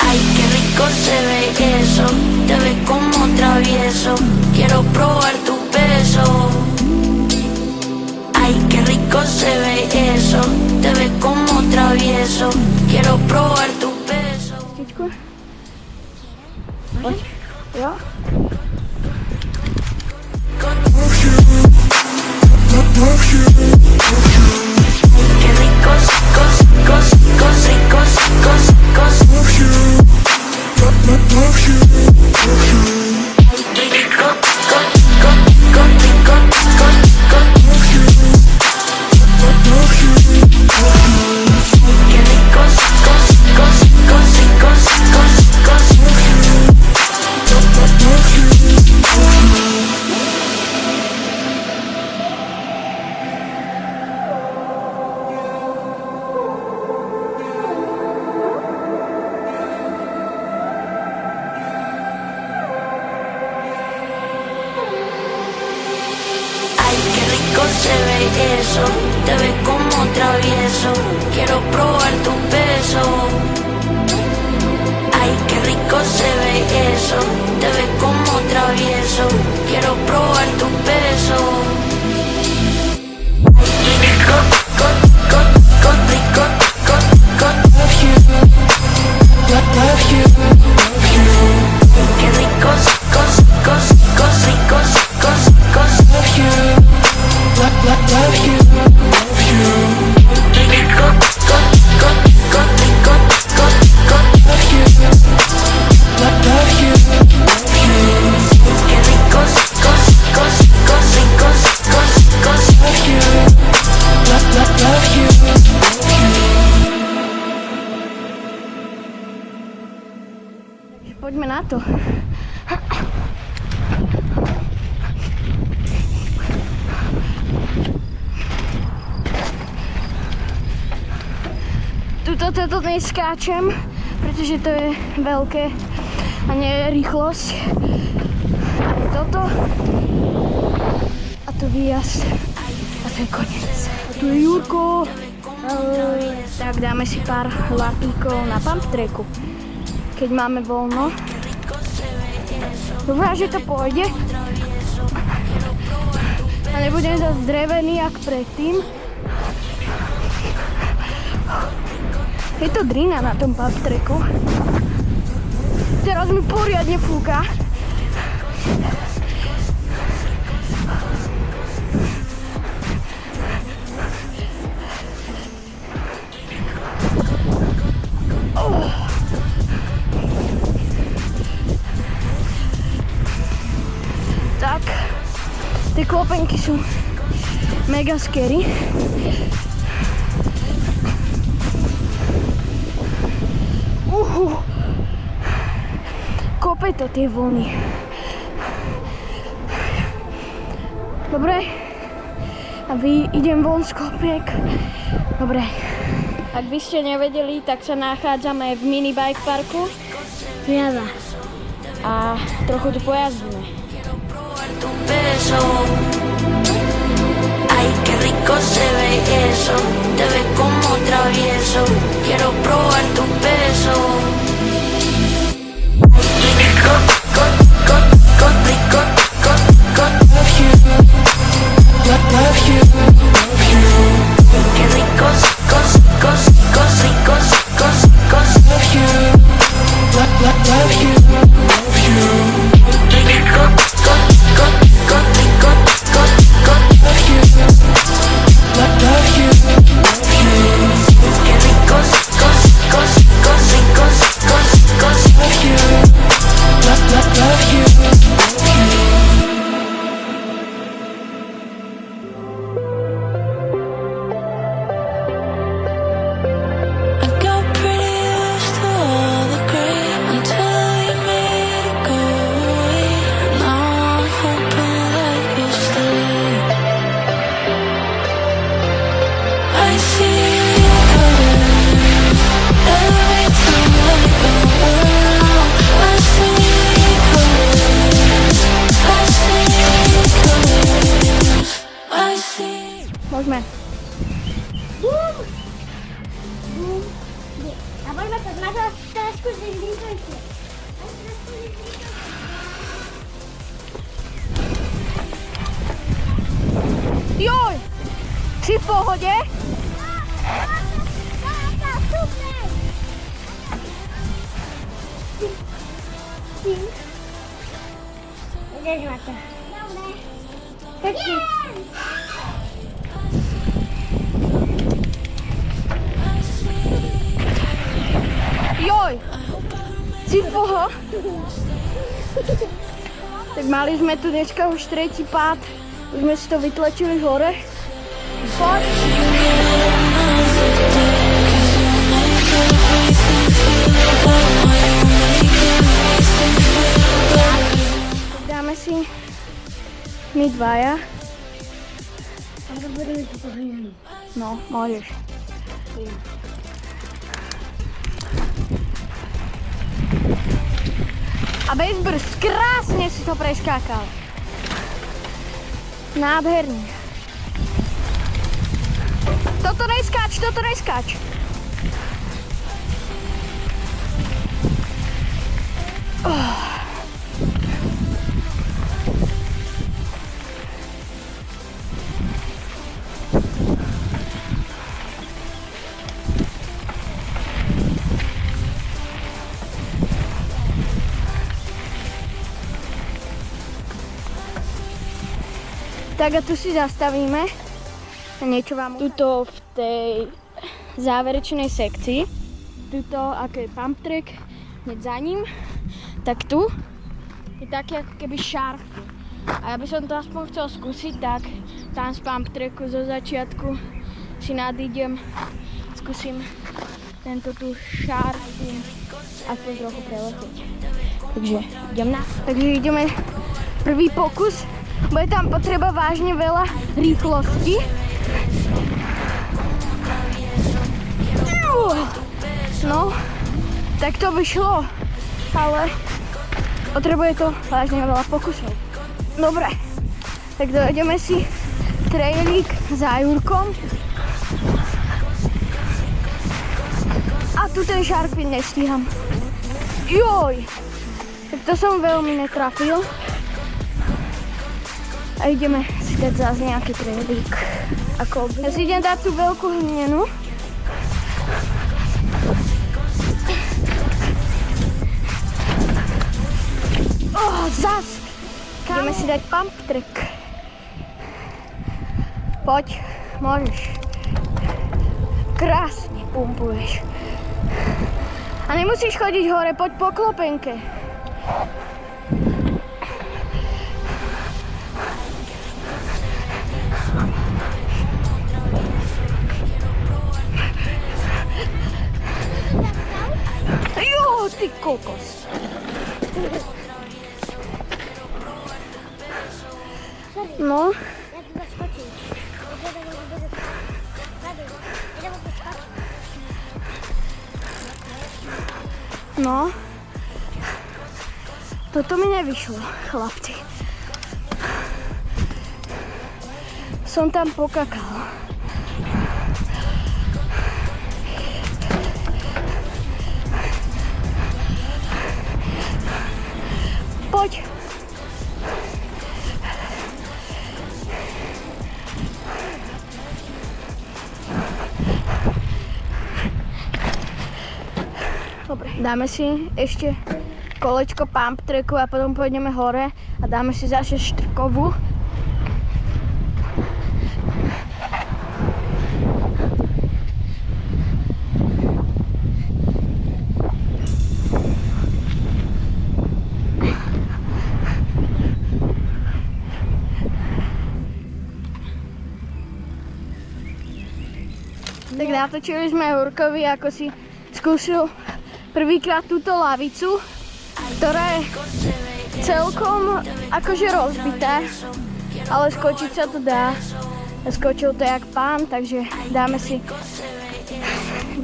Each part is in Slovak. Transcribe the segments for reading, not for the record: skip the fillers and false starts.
Ay, qué rico se ve eso, te ves como travieso, quiero probar tu beso. Ay, qué rico se ve eso, te ves como travieso, quiero probar tu beso. Jo? Qué ricos, ricos, ricos, ricos, se ve eso, te ves como travieso, quiero probar tu beso. Ay, qué rico se ve eso, te ves como travieso, quiero probar tu beso. Ay, rico, rico, love you, love you, qué ricos, ricos, ricos, love you. Love you, love you. Rico, rico, rico, love you. Love you, love you. Qué ricos, ricos, ricos, love you. Love you, love you. Poďme na to. Toto neskáčem, pretože to je veľké a nie je rýchlosť. A je toto. A to výjazd. A to je koniec. A tu je Jurko. Tak dáme si pár lapíkov na pump tracku, keď máme voľno. Dúfam, že to pôjde. A nebudem zase drevený jak predtým. Je to drina na tom pump tracku. Teraz mi poriadne fúka. Tak, tie klopenky sú mega scary. Kope to tie vlny. Dobre. A idem von z kopiek. Dobre. Ak by ste nevedeli, tak sa nachádzame v mini bike parku. Java. A trochu tu pojazdíme. Ay, qué rico se ve eso, te ves como travieso, quiero probar tu beso. Rico, rico, love you, love you, love you. Qué ricos, ricos, ricos, love you, love you, love you. Rico, rico, rico, love you, love you, love you. Qué ricos, ricos, A poďme to zmazať trošku zrýchlejšie. Joj! Si v pohode? Ideš, Maťa. Dobre. Pekne. Joj! Si v pohode? Tak mali sme tu dneska už tretí pád. Už sme si to vytlačili hore. Poď. Dáme si my dvaja. No, môžeš. A bez brzd, krásne si to preskákal. Nádherne. Toto neskáč, toto neskáč. Tak a tu si zastavíme. Niečo vám tuto v tej záverečnej sekcii. Tuto, ako je pump track, hneď za ním. Tak tu je taký ako keby šarf. A ja by som to aspoň chcel skúsiť, tak tam z pump tracku zo začiatku si nadídem. Skúsim tento tu šarf aspoň trochu preletieť. Takže idem na. Takže ideme prvý pokus. Bude tam potreba vážne veľa rýchlosti. No, tak to by šlo, ale potrebuje to vážne veľa pokusov. Dobre, tak dojdeme si trailík za Jurkom. A tu ten šarpín nestíham. Joj, tak to som veľmi netrafil. A ideme si dať zase nejaký trailík. Ja si idem dať tú veľkú hlinenu. Zas! Ideme si dať pump track. Poď, môžeš. Krásne pumpuješ. A nemusíš chodiť hore, poď po klopenke. Ty kokos. No. Ja tu zaskočím. No. Toto mi nevyšlo, chlapci. Som tam pokakal. Poď. Dobre, dáme si ešte kolečko pump tracku a potom pôjdeme hore a dáme si zase štrkovú. Tak natočili sme Jurkovi, ako si skúsil prvýkrát túto lavicu, ktorá je celkom akože rozbitá, ale skočiť sa to dá. Skočil to jak pán, takže dáme si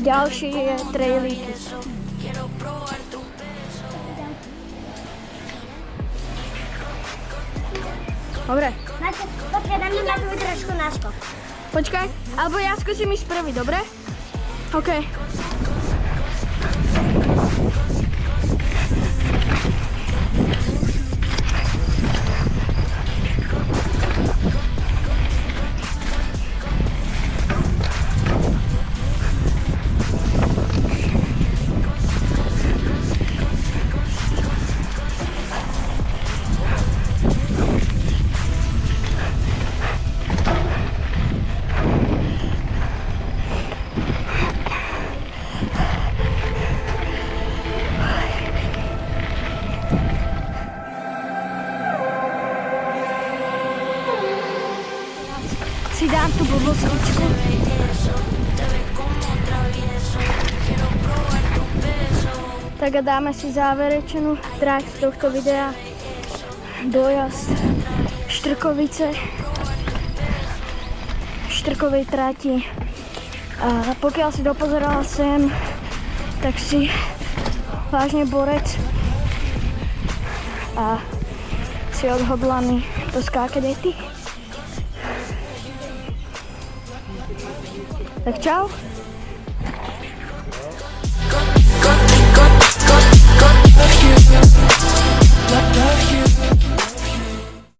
ďalšie trailíky. Dobre. Počkaj, dám na tú trošku náskok. Počkaj, alebo ja skúsim ísť prvý, dobre? OK. kostičku. Tak a dáme si záverečnú trať z tohto videa. Dojazd Štrkovej trati. A pokiaľ si dopozerala sem, tak si vážne borec a si odhodlaný to skákať aj ty. Tak čau.